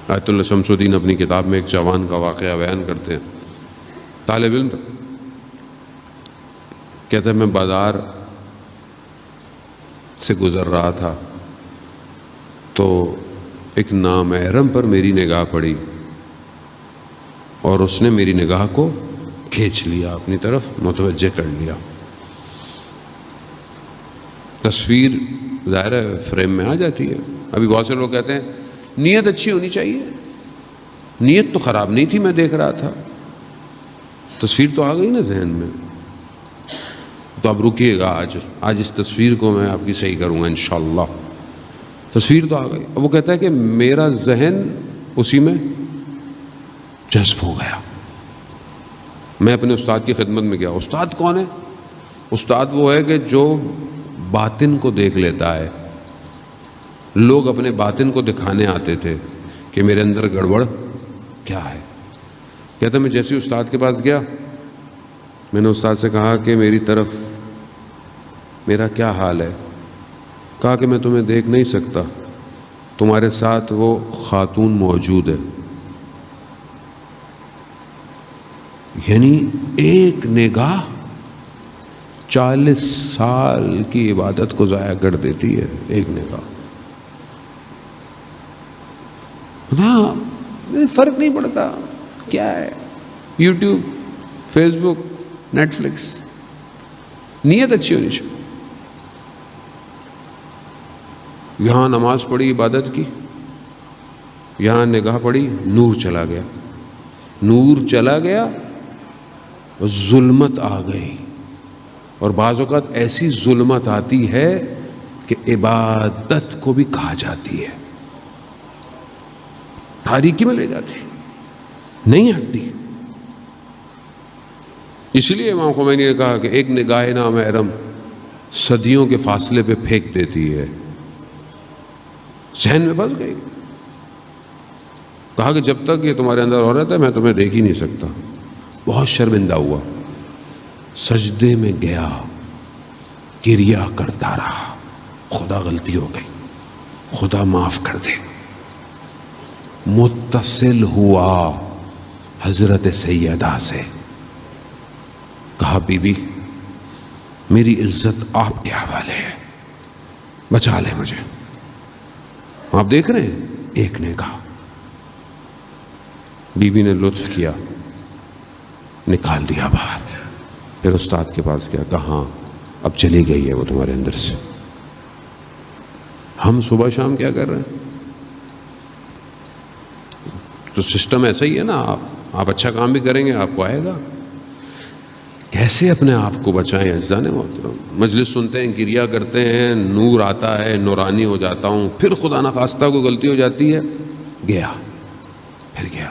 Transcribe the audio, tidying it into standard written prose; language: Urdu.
آیت اللہ شمس الدین اپنی کتاب میں ایک جوان کا واقعہ بیان کرتے ہیں. طالب علم کہتے ہیں میں بازار سے گزر رہا تھا تو ایک نامحرم پر میری نگاہ پڑی اور اس نے میری نگاہ کو کھینچ لیا، اپنی طرف متوجہ کر لیا. تصویر ظاہر ہے فریم میں آ جاتی ہے. ابھی بہت سے لوگ کہتے ہیں نیت اچھی ہونی چاہیے، نیت تو خراب نہیں تھی، میں دیکھ رہا تھا، تصویر تو آ گئی نا ذہن میں. تو اب رکیے گا، آج اس تصویر کو میں آپ کی صحیح کروں گا انشاءاللہ. تصویر تو آ گئی. اب وہ کہتا ہے کہ میرا ذہن اسی میں جذب ہو گیا. میں اپنے استاد کی خدمت میں گیا. استاد کون ہے؟ استاد وہ ہے کہ جو باطن کو دیکھ لیتا ہے. لوگ اپنے باطن کو دکھانے آتے تھے کہ میرے اندر گڑبڑ کیا ہے. کہتا میں جیسے استاد کے پاس گیا، میں نے استاد سے کہا کہ میری طرف میرا کیا حال ہے. کہا کہ میں تمہیں دیکھ نہیں سکتا، تمہارے ساتھ وہ خاتون موجود ہے. یعنی ایک نگاہ 40 سال کی عبادت کو ضائع کر دیتی ہے. ایک نگاہ. ہاں فرق نہیں پڑتا کیا ہے، یوٹیوب، فیس بک، نیٹ فلکس. نیت اچھی ہونی چاہیے. یہاں نماز پڑھی عبادت کی، یہاں نگاہ پڑی، نور چلا گیا. نور چلا گیا، ظلمت آ گئی. اور بعض اوقات ایسی ظلمت آتی ہے کہ عبادت کو بھی کھا جاتی ہے، تاریکی میں لے جاتی، نہیں ہٹتی. اس لیے امام خمینی نے کہا کہ ایک نگاہ نامحرم صدیوں کے فاصلے پہ پھینک دیتی ہے. ذہن میں بس گئی. کہا کہ جب تک یہ تمہارے اندر ہو رہا تھا میں تمہیں دیکھ ہی نہیں سکتا. بہت شرمندہ ہوا، سجدے میں گیا، گریا کرتا رہا. خدا غلطی ہو گئی، خدا معاف کر دے. متصل ہوا حضرت سیدہ سے، کہا بی بی میری عزت آپ کے حوالے ہے، بچا لے مجھے. آپ دیکھ رہے ہیں ایک نے کہا. بی بی نے لطف کیا، نکال دیا باہر. پھر استاد کے پاس گیا، کہاں اب چلی گئی ہے وہ تمہارے اندر سے. ہم صبح شام کیا کر رہے ہیں؟ تو سسٹم ایسا ہی ہے نا. آپ اچھا کام بھی کریں گے آپ کو آئے گا. کیسے اپنے آپ کو بچائیں اجزاء محترم؟ مجلس سنتے ہیں، گریا کرتے ہیں، نور آتا ہے، نورانی ہو جاتا ہوں. پھر خدا نخواستہ کو غلطی ہو جاتی ہے، گیا، پھر گیا.